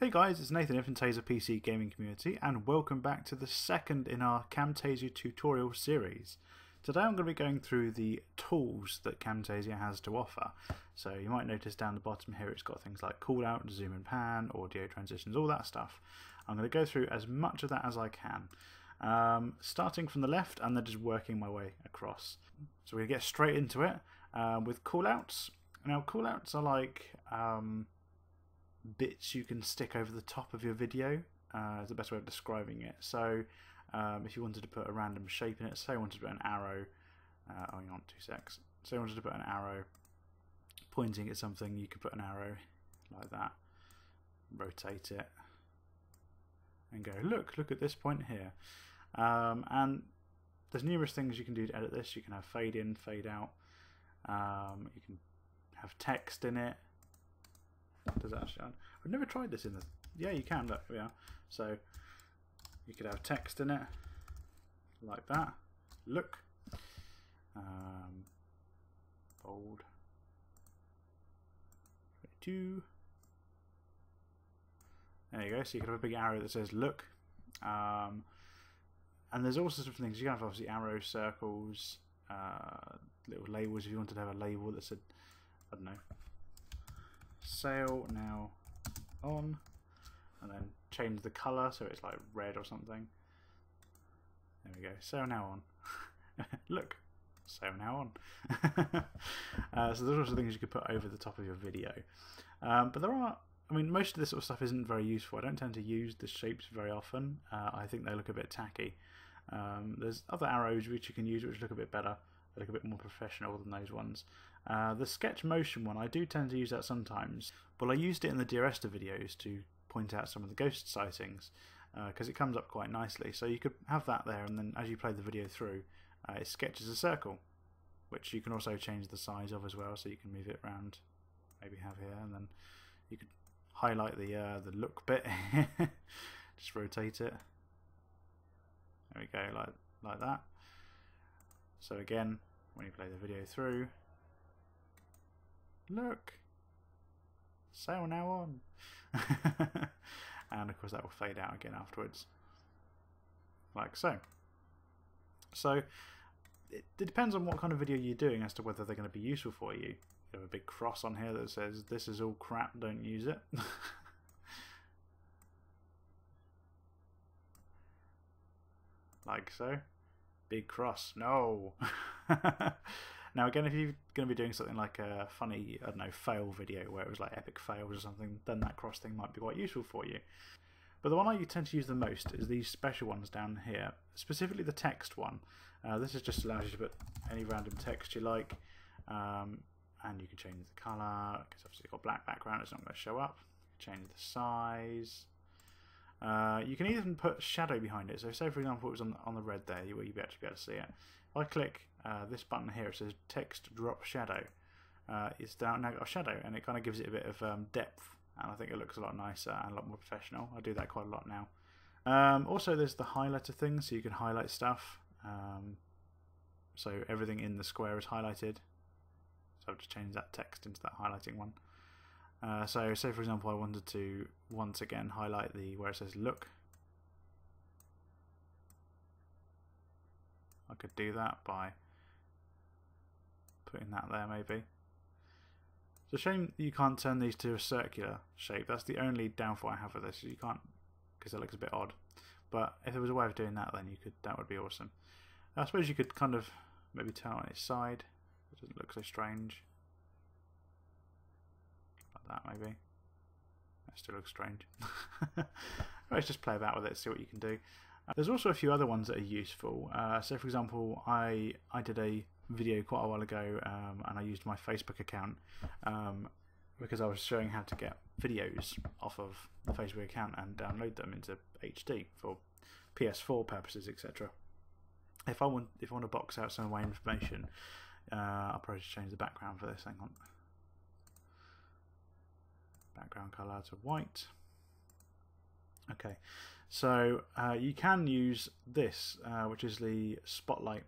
Hey guys, it's Nathan from Taser PC Gaming Community and welcome back to the second in our Camtasia tutorial series. Today I'm going to be going through the tools that Camtasia has to offer. So you might notice down the bottom here it's got things like callout, zoom and pan, audio transitions, all that stuff. I'm going to go through as much of that as I can. Starting from the left and then just working my way across. So we're going to get straight into it with callouts. Now callouts are like bits you can stick over the top of your video is the best way of describing it. So if you wanted to put a random shape in it, say you wanted to put an arrow, hang on 2 secs, say you wanted to put an arrow pointing at something, you could put an arrow like that, rotate it and go look at this point here. And there's numerous things you can do to edit this. You can have fade in, fade out, you can have text in it. Does that actually? I've never tried this in the. Yeah, you can. Look, yeah. So you could have text in it, like that. Look, bold. 22. There you go. So you could have a big arrow that says "look," and there's all sorts of things. You can have obviously arrows, circles, little labels. If you wanted to have a label that said, I don't know, sale now on, and then change the colour so it's like red or something. There we go, sale now on. Look, sale now on. So there's also things you could put over the top of your video, but there are, I mean, most of this sort of stuff isn't very useful. I don't tend to use the shapes very often. I think they look a bit tacky. There's other arrows which you can use which look a bit better. They look a bit more professional than those ones. The sketch motion one, I do tend to use that sometimes. Well, I used it in the Dear Esther videos to point out some of the ghost sightings because it comes up quite nicely. So you could have that there, and then as you play the video through, it sketches a circle, which you can also change the size of as well. So you can move it around, maybe have here, and then you could highlight the look bit. Just rotate it. There we go, like that. So again, when you play the video through, look, sale now on. And of course that will fade out again afterwards, like so. So it depends on what kind of video you're doing as to whether they're going to be useful for you. You have a big cross on here that says this is all crap, don't use it. Like so. Big cross, no. Now again, if you're going to be doing something like a funny, I don't know, fail video where it was like epic fails or something, then that cross thing might be quite useful for you. But the one I tend to use the most is these special ones down here, specifically the text one. This just allows you to put any random text you like, and you can change the colour, because obviously you've got black background, it's not going to show up. Change the size. You can even put shadow behind it. So say for example it was on the red there where you'd actually be able to see it. If I click this button here, it says text drop shadow. It's now got a shadow, and it kind of gives it a bit of depth, and I think it looks a lot nicer and a lot more professional. I do that quite a lot now. Also there's the highlighter thing, so you can highlight stuff. So everything in the square is highlighted. So I've just changed that text into that highlighting one. So say for example I wanted to once again highlight the where it says look. I could do that by putting that there maybe. It's a shame you can't turn these to a circular shape. That's the only downfall I have with this. You can't, because it looks a bit odd. But if there was a way of doing that, then you could. That would be awesome. I suppose you could kind of maybe turn it on its side. It doesn't look so strange. That maybe. That still looks strange. Let's just play about with it, see what you can do. There's also a few other ones that are useful. So for example, I did a video quite a while ago, and I used my Facebook account because I was showing how to get videos off of the Facebook account and download them into HD for PS4 purposes, etc. If I want to box out some of my information, I'll probably just change the background for this. Hang on. Background colour to white. Okay, so you can use this, which is the spotlight,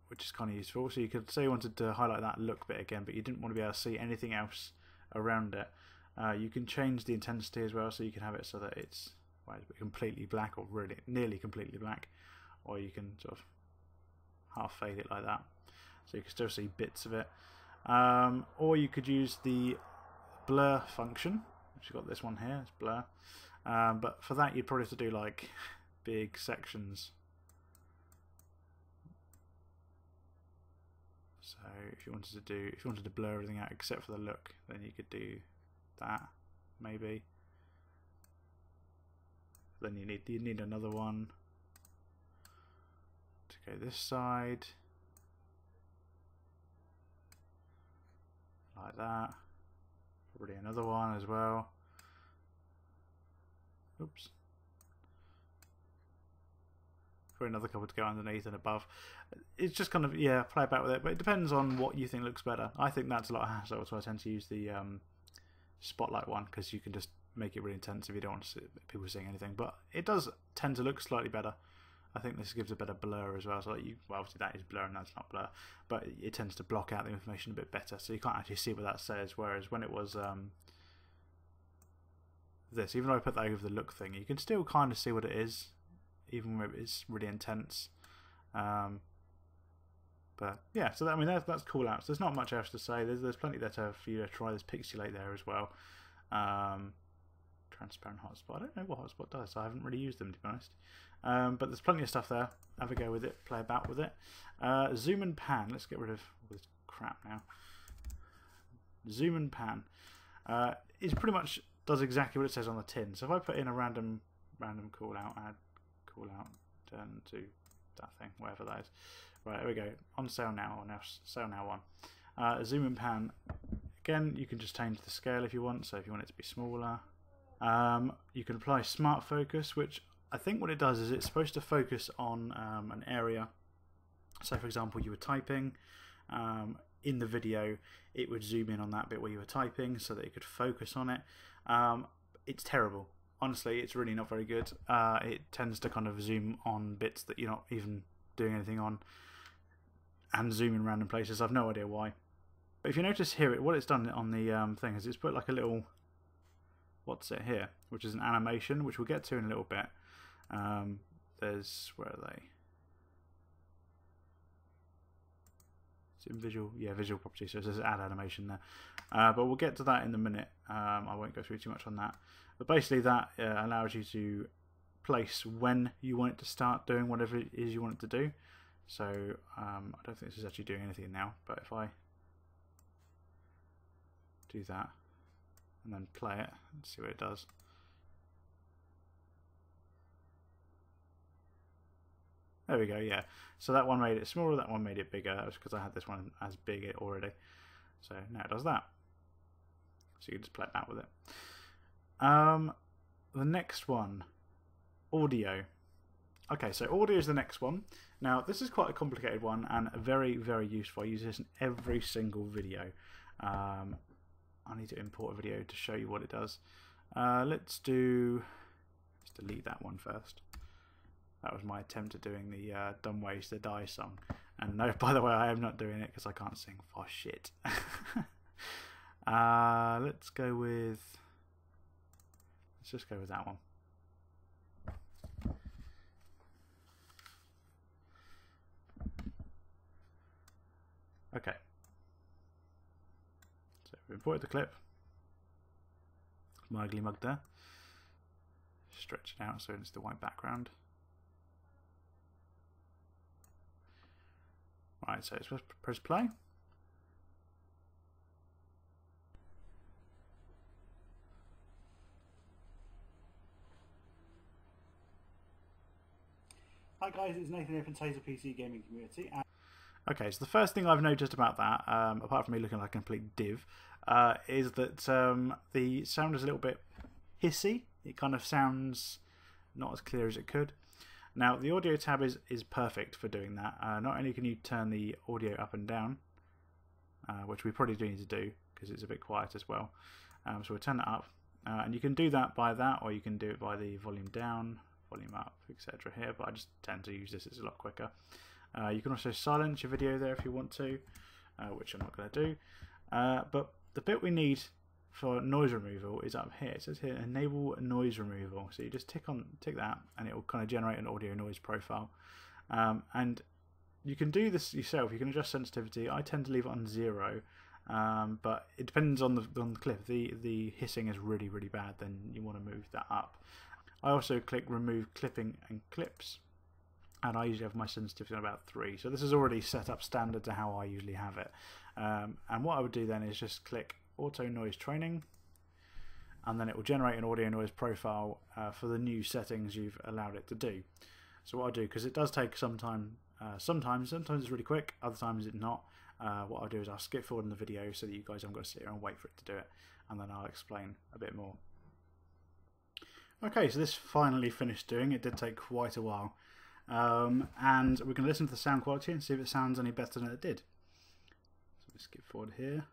which is kind of useful. So you could say you wanted to highlight that look bit again, but you didn't want to be able to see anything else around it. You can change the intensity as well, so you can have it so that it's completely black, or really nearly completely black, or you can sort of half fade it like that, so you can still see bits of it. Or you could use the blur function, which you've got this one here, it's blur. But for that you'd probably have to do like big sections. So if you wanted to blur everything out except for the look, then you could do that maybe. Then you need another one to go this side, like that. Probably another one as well. Oops. For another couple to go underneath and above. It's just kind of, yeah, play about with it, but it depends on what you think looks better. I think that's a lot of hassle, so I tend to use the spotlight one, because you can just make it really intense if you don't want to see people seeing anything. But it does tend to look slightly better. I think this gives a better blur as well. So well, obviously that is blur and that's not blur, but it tends to block out the information a bit better, so you can't actually see what that says. Whereas when it was this, even though I put that over the look thing, you can still kind of see what it is, even when it's really intense. But yeah, so that, I mean that's cool outs. There's not much else to say. There's plenty there for you to try. There's pixelate there as well. Transparent hotspot. I don't know what hotspot does. I haven't really used them, to be honest. But there's plenty of stuff there. Have a go with it. Play about with it. Zoom and pan. Let's get rid of all this crap now. Zoom and pan. It pretty much does exactly what it says on the tin. So if I put in a random call out, add call out, turn to that thing, whatever that is. Right, here we go. On sale now, or now sale now one. Zoom and pan. Again, you can just change the scale if you want. So if you want it to be smaller. You can apply Smartfocus, which I think what it does is it's supposed to focus on an area. So for example, you were typing in the video, it would zoom in on that bit where you were typing so that it could focus on it. It's terrible. Honestly, it's really not very good. It tends to kind of zoom on bits that you're not even doing anything on and zoom in random places. I've no idea why. But if you notice here, what it's done on the thing is it's put like a little, what's it here, which is an animation, which we'll get to in a little bit. There's, where are they? It's in visual, yeah, visual properties, so it says add animation there. But we'll get to that in a minute. I won't go through too much on that. But basically that allows you to place when you want it to start doing whatever it is you want it to do. So I don't think this is actually doing anything now, but if I do that and then play it and see what it does. There we go, yeah. So that one made it smaller, that one made it bigger. That was because I had this one as big already. So now it does that. So you can just play about with it. The next one, audio. Okay, so audio is the next one. Now this is quite a complicated one and very, very useful. I use this in every single video. I need to import a video to show you what it does. Let's delete that one first. That was my attempt at doing the Dumb Ways to Die song. And no, by the way, I am not doing it because I can't sing for shit. Let's just go with that one. Okay. So we imported the clip. My ugly mug there. Stretch it out so it's the white background. Right, so let's press play. Hi guys, it's Nathan here from Camtasia PC Gaming Community. Okay, so the first thing I've noticed about that, apart from me looking like a complete div, is that the sound is a little bit hissy. It kind of sounds not as clear as it could. Now the audio tab is perfect for doing that. Not only can you turn the audio up and down, which we probably do need to do because it's a bit quiet as well. So we'll turn it up, and you can do that by that, or you can do it by the volume down, volume up, etc. here. But I just tend to use this; it's a lot quicker. You can also silence your video there if you want to, which I'm not going to do. But the bit we need for noise removal is up here. It says here enable noise removal. So you just tick that, and it will kind of generate an audio noise profile. And you can do this yourself. You can adjust sensitivity. I tend to leave it on 0, but it depends on the clip. If the hissing is really bad, then you want to move that up. I also click remove clipping and clips, and I usually have my sensitivity on about 3. So this is already set up standard to how I usually have it. And what I would do then is just click auto noise training, and then it will generate an audio noise profile for the new settings you've allowed it to do. So what I do, because it does take some time, sometimes it's really quick, other times it's not. What I'll do is I'll skip forward in the video so that you guys haven't got to sit here and wait for it to do it, and then I'll explain a bit more. Okay, so this finally finished doing. It did take quite a while. And we're going to listen to the sound quality and see if it sounds any better than it did. So let's skip forward here.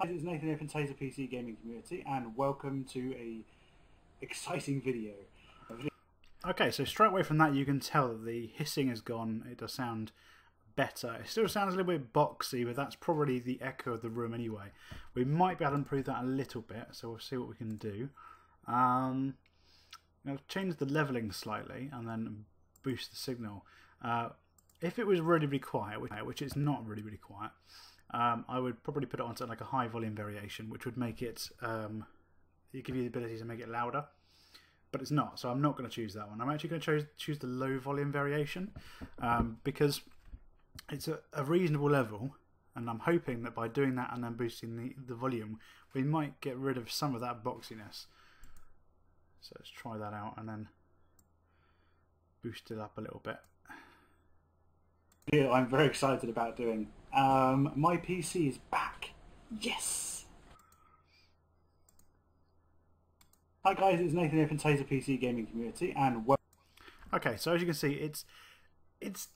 Guys, it's Nathan here from Camtasia PC Gaming Community, and welcome to a exciting video. Okay, so straight away from that you can tell that the hissing is gone. It does sound better. It still sounds a little bit boxy, but that's probably the echo of the room anyway. We might be able to improve that a little bit, so we'll see what we can do. I'll change the leveling slightly and then boost the signal. If it was really quiet, which it's not really quiet, I would probably put it onto like a high volume variation, which would make it give you the ability to make it louder. But it's not, so I'm not going to choose that one. I'm actually going to choose the low volume variation because it's a reasonable level, and I'm hoping that by doing that and then boosting the volume, we might get rid of some of that boxiness. So let's try that out and then boost it up a little bit. Yeah, I'm very excited about doing. My PC is back. Yes! Hi guys, it's Nathan here from Camtasia PC Gaming Community, and okay, so as you can see, it's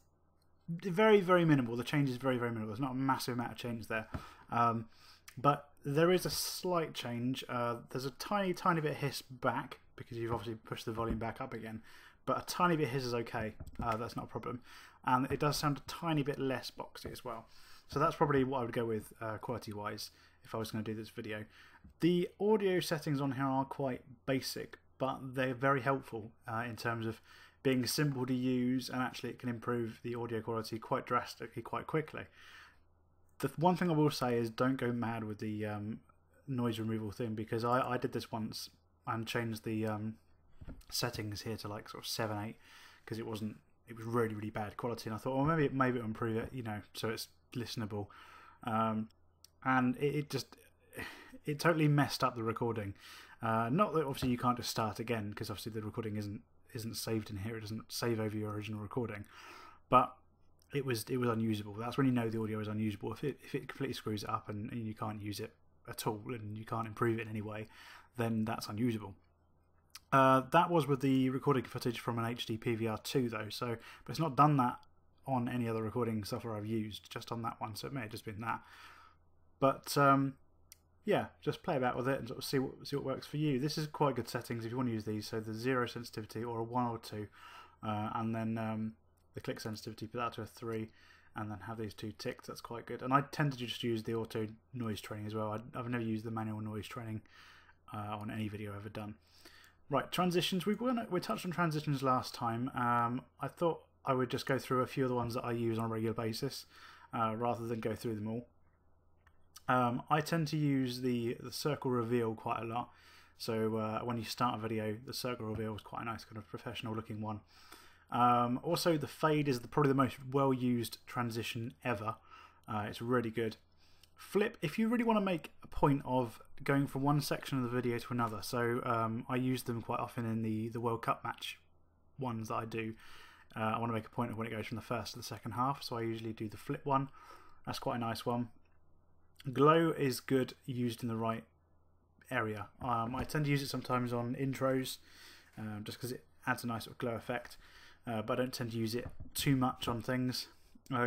very minimal. The change is very minimal. There's not a massive amount of change there, but there is a slight change. There's a tiny bit of hiss back because you've obviously pushed the volume back up again, but a tiny bit of hiss is okay. That's not a problem, and it does sound a tiny bit less boxy as well. So that's probably what I would go with quality wise if I was going to do this video. The audio settings on here are quite basic, but they're very helpful in terms of being simple to use, and actually it can improve the audio quality quite drastically, quite quickly. The one thing I will say is don't go mad with the noise removal thing, because I did this once and changed the settings here to like sort of 7, 8, because it was really bad quality, and I thought, well, maybe it'll improve it, you know, so it's listenable. And it totally messed up the recording. Not that obviously you can't just start again, because obviously the recording isn't saved in here. It doesn't save over your original recording, but it was unusable. That's when you know the audio is unusable. If it completely screws it up and you can't use it at all and you can't improve it in any way, then that's unusable. That was with the recording footage from an HD PVR2 though, but it's not done that on any other recording software I've used, just on that one, so it may have just been that. But yeah, just play about with it and sort of see what works for you. This is quite good settings if you want to use these. So the 0 sensitivity or a 1 or 2, and then the click sensitivity, put that to a 3, and then have these two ticked. That's quite good. And I tend to just use the auto noise training as well. I've never used the manual noise training on any video I've ever done. Right, transitions. We touched on transitions last time. I thought I would just go through a few of the ones that I use on a regular basis, rather than go through them all. I tend to use the circle reveal quite a lot. So when you start a video, the circle reveal is quite a nice kind of professional looking one. Also, the fade is probably the most well used transition ever. It's really good. Flip, if you really want to make a point of going from one section of the video to another. So I use them quite often in the World Cup match ones that I do. I want to make a point of when it goes from the first to the second half, so I usually do the flip one. That's quite a nice one. Glow is good used in the right area. I tend to use it sometimes on intros, just because it adds a nice sort of glow effect, but I don't tend to use it too much on things.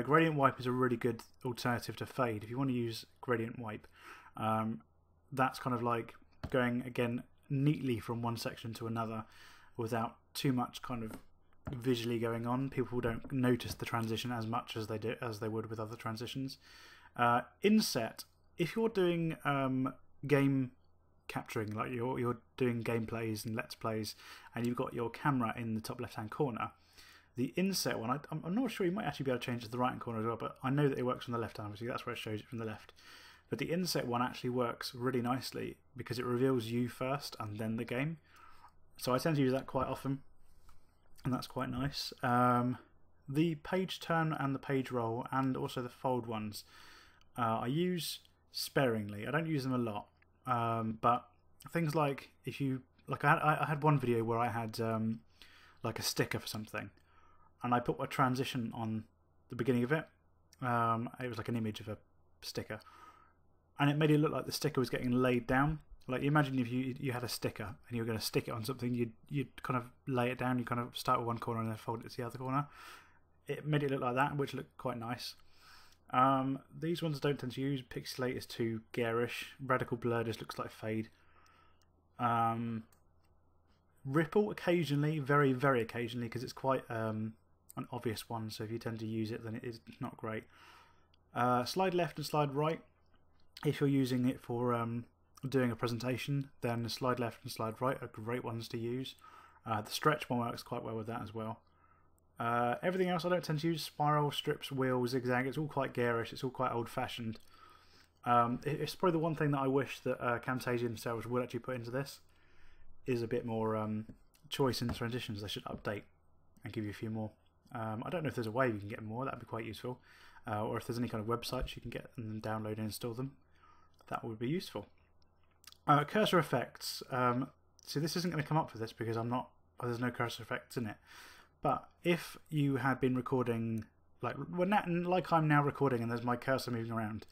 Gradient wipe is a really good alternative to fade. If you want to use gradient wipe, that's kind of like going again neatly from one section to another without too much kind of visually going on. People don't notice the transition as much as they would with other transitions. Inset, if you're doing game capturing, like you're doing gameplays and let's plays, and you've got your camera in the top left hand corner. The inset one, I'm not sure, you might actually be able to change it to the right hand corner as well, but I know that it works from the left hand, obviously that's where it shows it from the left. But the inset one actually works really nicely because it reveals you first and then the game. So I tend to use that quite often, and that's quite nice. The page turn and the page roll and also the fold ones, I use sparingly. I don't use them a lot, but things like if you I had one video where I had like a sticker for something, and I put a transition on the beginning of it. It was like an image of a sticker, and it made it look like the sticker was getting laid down. Like, imagine if you had a sticker and you were going to stick it on something, you'd kind of lay it down. You kind of start with one corner and then fold it to the other corner. It made it look like that, which looked quite nice. These ones I don't tend to use. Pixelate is too garish. Radical blur just looks like fade. Ripple occasionally, very, very occasionally, because it's quite an obvious one. So if you tend to use it, then it is not great. Slide left and slide right. If you're using it for doing a presentation, then slide left and slide right are great ones to use. The stretch one works quite well with that as well. Everything else I don't tend to use. Spiral, strips, wheel, zigzag. It's all quite garish. It's all quite old-fashioned. It's probably the one thing that I wish that Camtasia themselves would actually put into this is a bit more choice in transitions. They should update and give you a few more. I don't know if there's a way you can get more. That'd be quite useful. Or if there's any kind of websites you can get and then download and install them. That would be useful. Cursor effects. See, this isn't going to come up for this because there's no cursor effects in it. But if you had been recording, like I'm now recording and there's my cursor moving around,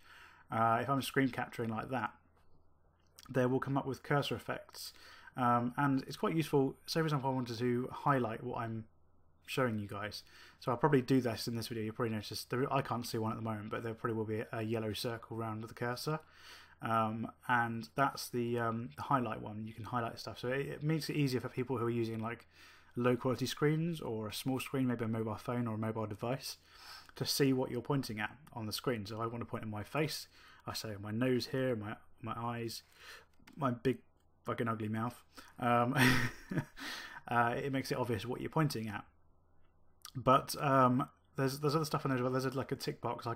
if I'm screen capturing like that, there will come up with cursor effects. And it's quite useful. Say, for example, I wanted to highlight what I'm showing you guys. So I'll probably do this in this video. You'll probably notice, I can't see one at the moment, but there probably will be a yellow circle around the cursor. And that's the highlight one. You can highlight stuff. So it makes it easier for people who are using like low quality screens or a small screen, maybe a mobile phone or a mobile device, to see what you're pointing at on the screen. So I want to point at my face. I say my nose here, my eyes, my big fucking ugly mouth. It makes it obvious what you're pointing at. But there's other stuff on there as well. There's like a tick box.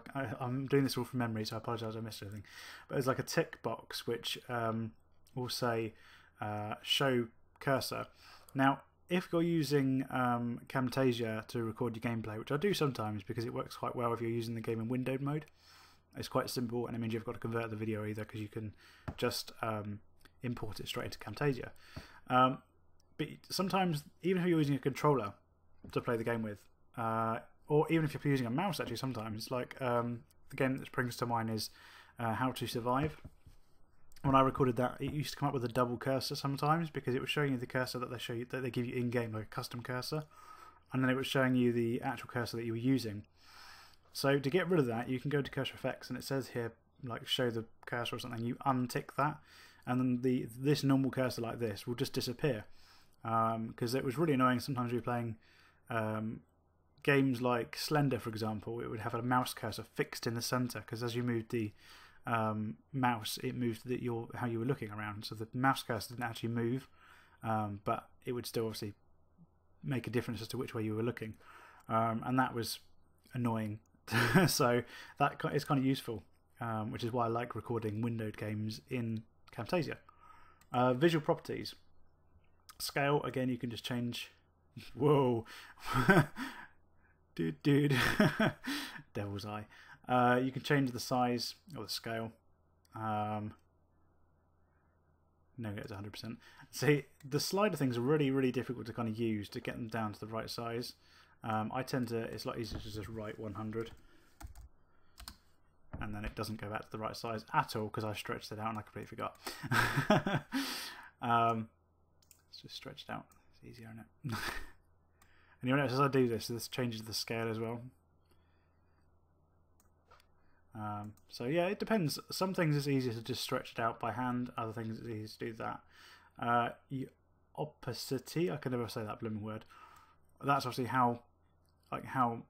I'm doing this all from memory, so I apologise if I missed anything. But there's like a tick box which will say show cursor. Now, if you're using Camtasia to record your gameplay, which I do sometimes because it works quite well if you're using the game in windowed mode, it's quite simple, and it means you've got to convert the video either because you can just import it straight into Camtasia. But sometimes, even if you're using a controller to play the game with, or even if you're using a mouse, actually, sometimes, like the game that springs to mind is How to Survive. When I recorded that, it used to come up with a double cursor sometimes because it was showing you the cursor that they give you in game, like a custom cursor, and then it was showing you the actual cursor that you were using. So to get rid of that, you can go to cursor effects, and it says here like show the cursor or something. You untick that, and then this normal cursor like this will just disappear. Because it was really annoying. Sometimes we were playing games like Slender, for example. It would have a mouse cursor fixed in the center because as you moved the mouse, it moved how you were looking around. So the mouse cursor didn't actually move, but it would still obviously make a difference as to which way you were looking, and that was annoying. So that is kind of useful, which is why I like recording windowed games in Camtasia. Visual properties. Scale, again, you can just change. Whoa. dude. Devil's eye. You can change the size or the scale. No, it's 100%. See, the slider things are really, really difficult to kind of use to get them down to the right size. It's a lot easier to just write 100. And then it doesn't go back to the right size at all because I stretched it out and I completely forgot. It's just stretched out. It's easier, isn't it? And you notice as I do this changes the scale as well. So yeah, it depends. Some things it's easier to just stretch it out by hand. Other things it's easier to do that. Opacity, I can never say that blooming word. That's obviously how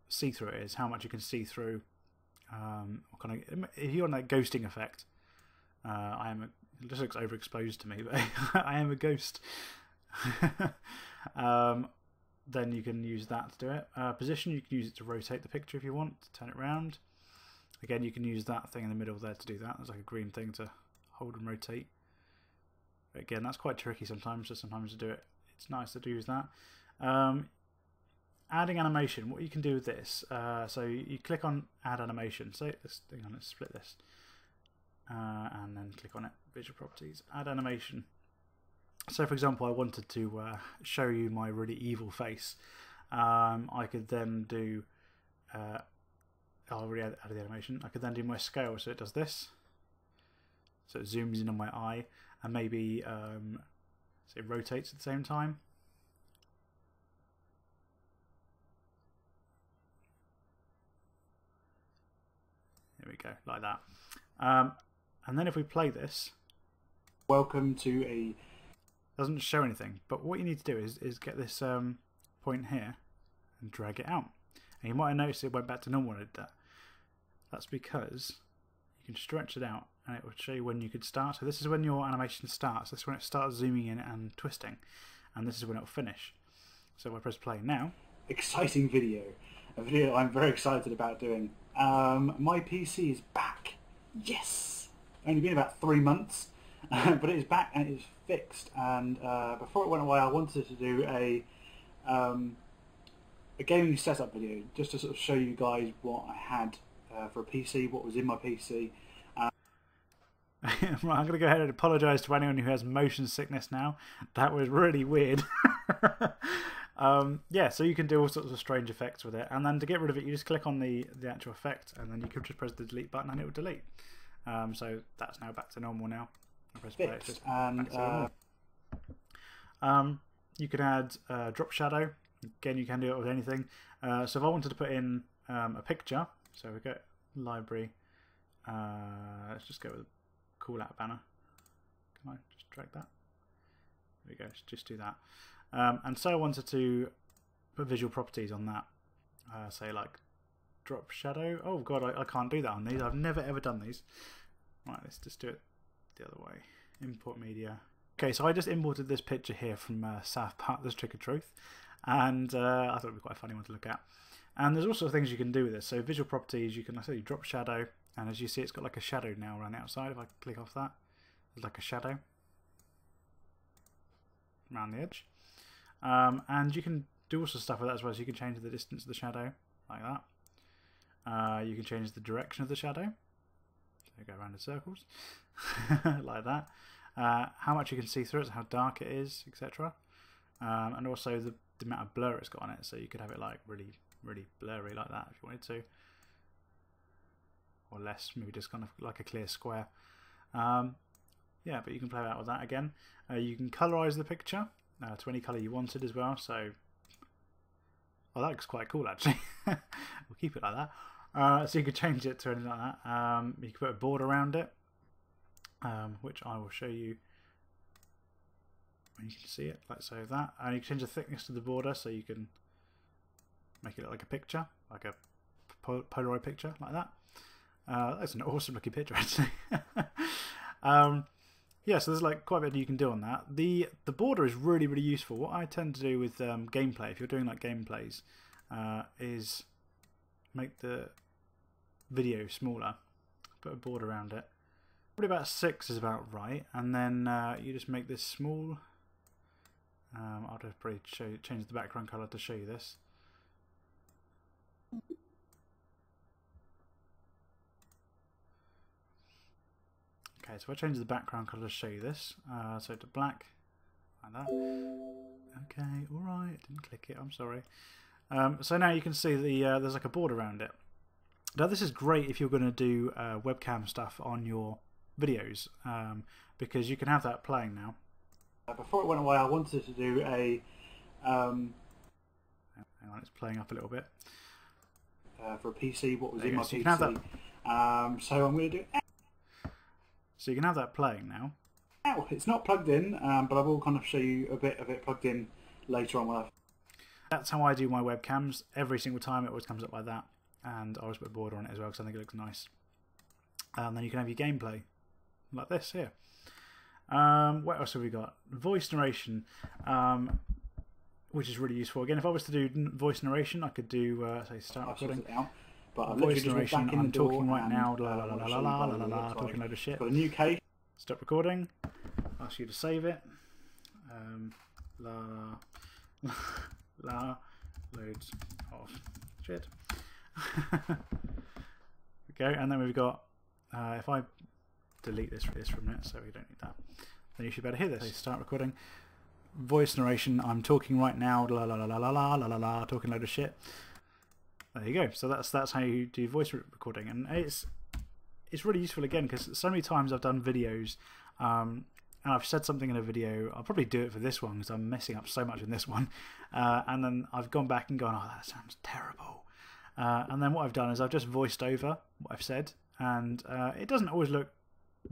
see-through it is, how much you can see through. If you're on that ghosting effect, It just looks overexposed to me, but I am a ghost. Then you can use that to do it. Position, you can use it to rotate the picture if you want, to turn it around. Again, you can use that thing in the middle there to do that. There's like a green thing to hold and rotate. But again, that's quite tricky sometimes, so sometimes to do it, it's nice to use that. Adding animation, what you can do with this, so you click on add animation. So let's split this. And then click on it, visual properties, add animation. So for example, I wanted to show you my really evil face. I could then do, I already added the animation, I could then do my scale, so it does this. So it zooms in on my eye, and maybe so it rotates at the same time. There we go, like that. And then if we play this, welcome to a, doesn't show anything, but what you need to do is get this point here and drag it out. And you might have noticed it went back to normal when it did that. That's because you can stretch it out and it will show you when you could start. So this is when your animation starts. This is when it starts zooming in and twisting. And this is when it will finish. So if I press play now. Exciting video. A video I'm very excited about doing. My PC is back. Yes! Only been about 3 months. But it is back and it is fixed. And before it went away, I wanted to do a gaming setup video, just to sort of show you guys what I had for a PC, what was in my PC. Right, I'm going to go ahead and apologise to anyone who has motion sickness now. That was really weird. Yeah, so you can do all sorts of strange effects with it, and then to get rid of it, you just click on the actual effect, and then you can just press the delete button and it will delete. So that's now back to normal now. Press play, it's just and you can add drop shadow. Again, you can do it with anything. So if I wanted to put in a picture, so we go library. Let's just go with a call out banner. Can I just drag that? There we go. Just do that. And so I wanted to put visual properties on that. Say like drop shadow. Oh god, I can't do that on these. I've never ever done these. Right, let's just do it the other way. Import media. Okay, so I just imported this picture here from South Park, The Trick or Truth, and I thought it would be quite a funny one to look at. And there's also things you can do with this. So visual properties, you can, like I say, drop shadow, and as you see, it's got like a shadow now around the outside. If I click off that, there's like a shadow around the edge. And you can do also stuff with that as well. So you can change the distance of the shadow like that. You can change the direction of the shadow. So go around in circles like that. How much you can see through it, how dark it is, etc. And also the amount of blur it's got on it. So you could have it like really, really blurry like that if you wanted to, or less, maybe just kind of like a clear square. Yeah, but you can play out with that again. You can colorize the picture to any color you wanted as well. So, well, that looks quite cool actually. We'll keep it like that. So you could change it to anything like that. You can put a border around it, which I will show you when you can see it, like so that. And you can change the thickness of the border, so you can make it look like a picture, like a Polaroid picture, like that. That's an awesome looking picture actually. Yeah, so there's like quite a bit you can do on that. The border is really, really useful. What I tend to do with gameplay, if you're doing like gameplays, is make the video smaller, put a border around it. Probably about 6 is about right, and then you just make this small. I'll just probably change the background color to show you this. Okay, so I change the background color to show you this. So to black, like that. Okay, alright, didn't click it, I'm sorry. So now you can see there's like a border around it. Now this is great if you're going to do webcam stuff on your videos, because you can have that playing now. Before it went away, I wanted to do a... hang on, it's playing up a little bit. For a PC, what was in my PC. You can have that. So I'm going to do... So you can have that playing now. Ow, it's not plugged in, but I will kind of show you a bit of it plugged in later on. When I've... That's how I do my webcams. Every single time it always comes up like that. And I always put a border on it as well because I think it looks nice. And then you can have your gameplay like this here. What else have we got? Voice narration, which is really useful. Again, if I was to do voice narration, I could do say start recording. But Voice narration. I'm talking right now. La la la la la la la. Talking a load of shit. Got a new case. Stop recording. Ask you to save it. La la. Loads of shit. Okay, and then we've got. If I delete this from it, so we don't need that, then you should better hear this. So start recording. Voice narration. I'm talking right now. La la la la la la la la la. Talking a load of shit. There you go. So that's how you do voice recording, and it's really useful again because so many times I've done videos, and I've said something in a video. I'll probably do it for this one because I'm messing up so much in this one, and then I've gone back and gone, oh, that sounds terrible, and then what I've done is I've just voiced over what I've said, and it doesn't always look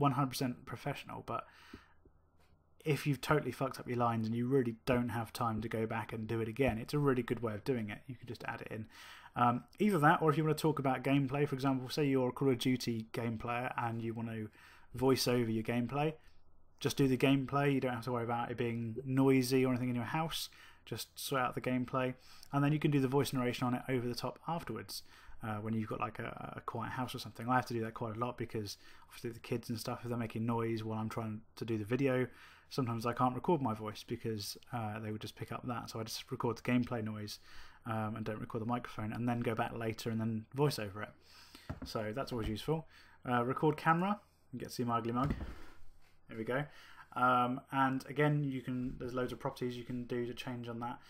100% professional, but if you've totally fucked up your lines and you really don't have time to go back and do it again, it's a really good way of doing it. You can just add it in. Either that, or if you want to talk about gameplay, for example, say you're a Call of Duty game player and you want to voice over your gameplay, just do the gameplay. You don't have to worry about it being noisy or anything in your house. Just sort out the gameplay, and then you can do the voice narration on it over the top afterwards. When you've got like a quiet house or something. I have to do that quite a lot because obviously the kids and stuff, if they're making noise while I'm trying to do the video, sometimes I can't record my voice because they would just pick up that. So I just record the gameplay noise and don't record the microphone, and then go back later and then voice over it. So that's always useful. Record camera. You get to see my ugly mug. There we go. And again, there's loads of properties you can do to change on that.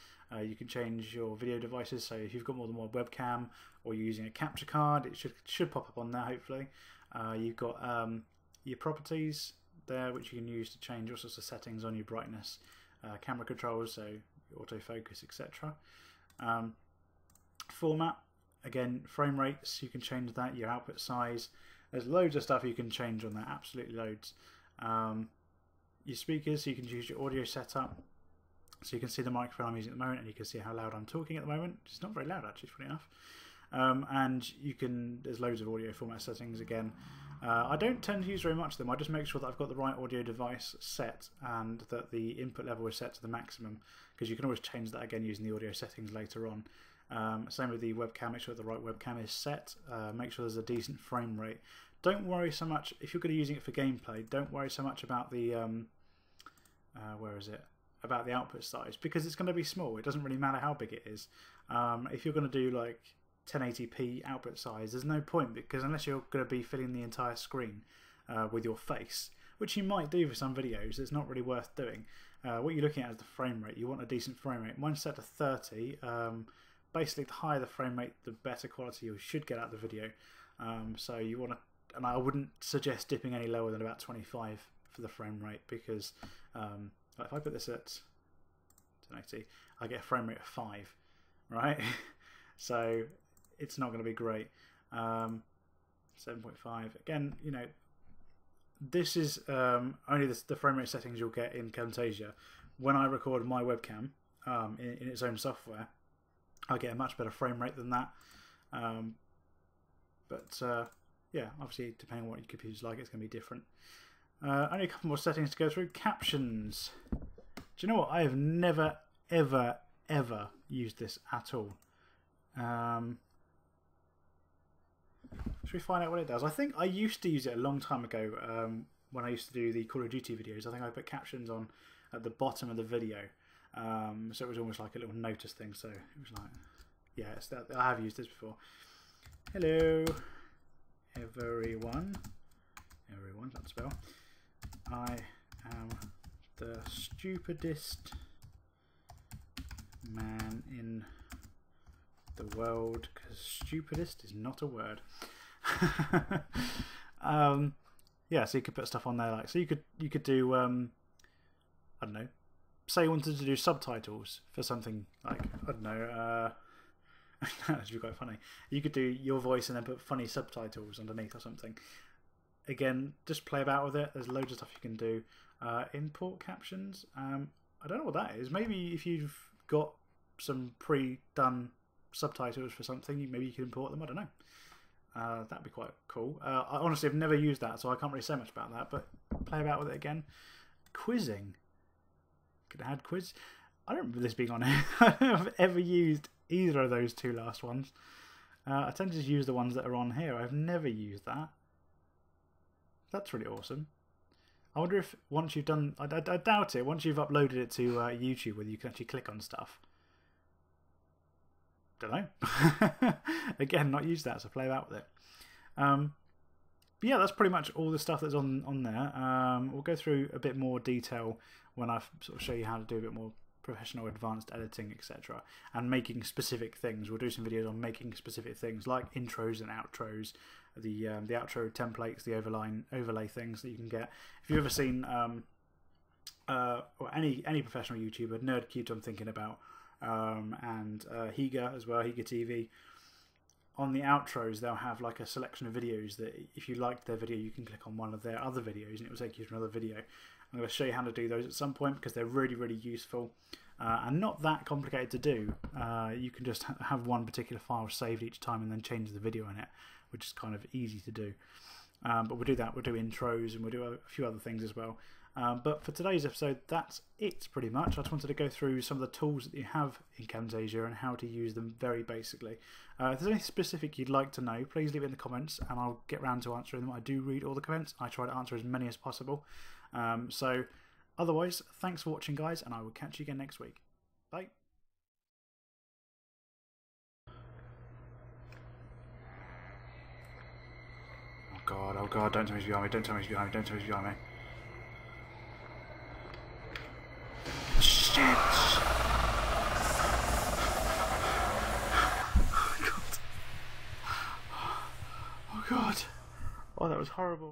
You can change your video devices, so if you've got more than one webcam or you're using a capture card, it should pop up on there hopefully. You've got your properties there, which you can use to change all sorts of settings on your brightness, camera controls, so autofocus, etc. Format, again, frame rates, you can change that, your output size. There's loads of stuff you can change on that, absolutely loads. Your speakers, so you can use your audio setup. So you can see the microphone I'm using at the moment, and you can see how loud I'm talking at the moment. It's not very loud actually, funny enough. And there's loads of audio format settings again. I don't tend to use very much of them. I just make sure that I've got the right audio device set and that the input level is set to the maximum, because you can always change that again using the audio settings later on. Same with the webcam, make sure the right webcam is set. Make sure there's a decent frame rate. Don't worry so much, if you're going to be using it for gameplay, don't worry so much about the about the output size, because it's going to be small. It doesn't really matter how big it is. If you're going to do like 1080p output size, there's no point, because unless you're going to be filling the entire screen with your face, which you might do for some videos, it's not really worth doing. What you're looking at is the frame rate. You want a decent frame rate. Mine's set to 30. Basically, the higher the frame rate, the better quality you should get out of the video. So you want to, and I wouldn't suggest dipping any lower than about 25 for the frame rate, because if I put this at 1080, I get a frame rate of 5, right? So it's not going to be great. 7.5. Again, you know, this is only the frame rate settings you'll get in Camtasia. When I record my webcam in its own software, I get a much better frame rate than that. Yeah, obviously, depending on what your computer's like, it's going to be different. Only a couple more settings to go through. Captions. Do you know what? I have never, ever, ever used this at all. Should we find out what it does? I think I used to use it a long time ago when I used to do the Call of Duty videos. I think I put captions on at the bottom of the video. So it was almost like a little notice thing. So it was like, yeah, I have used this before. Hello, everyone. Everyone, that's spell. I am the stupidest man in the world, because stupidest is not a word. Yeah, so you could put stuff on there, like, so you could do I don't know, say you wanted to do subtitles for something, like, I don't know, that would be quite funny. You could do your voice and then put funny subtitles underneath or something. Again, just play about with it. There's loads of stuff you can do. Import captions. I don't know what that is. Maybe if you've got some pre-done subtitles for something, maybe you can import them. I don't know. That'd be quite cool. I honestly have never used that, so I can't really say much about that, but play about with it again. quizzing. Could have had quiz. I don't remember this being on here. I don't know if I've ever used either of those two last ones. I tend to just use the ones that are on here. I've never used that. That's really awesome. I wonder if once you've done... I doubt it. Once you've uploaded it to YouTube, whether you can actually click on stuff. Don't know. Again, not used that, so play about with it. But yeah, that's pretty much all the stuff that's on there. We'll go through a bit more detail when I sort of show you how to do a bit more professional advanced editing, etc., and making specific things. We'll do some videos on making specific things like intros and outros, the outro templates, the overlay things that you can get. If you've ever seen or any professional YouTuber, NerdCute I'm thinking about, and Higa as well, Higa TV, on the outros they'll have like a selection of videos that if you liked their video you can click on one of their other videos and it will take you to another video. I'm going to show you how to do those at some point because they're really, really useful and not that complicated to do. You can just have one particular file saved each time and then change the video in it, which is kind of easy to do. But we'll do that. We'll do intros and we'll do a few other things as well. But for today's episode, that's it pretty much. I just wanted to go through some of the tools that you have in Camtasia and how to use them very basically. If there's anything specific you'd like to know, please leave it in the comments and I'll get round to answering them. I do read all the comments. I try to answer as many as possible. So otherwise, thanks for watching guys, and I will catch you again next week. Bye. Oh god, don't tell me he's behind me, don't tell me he's behind me, don't tell me he's behind me. Shit! Oh god. Oh, that was horrible.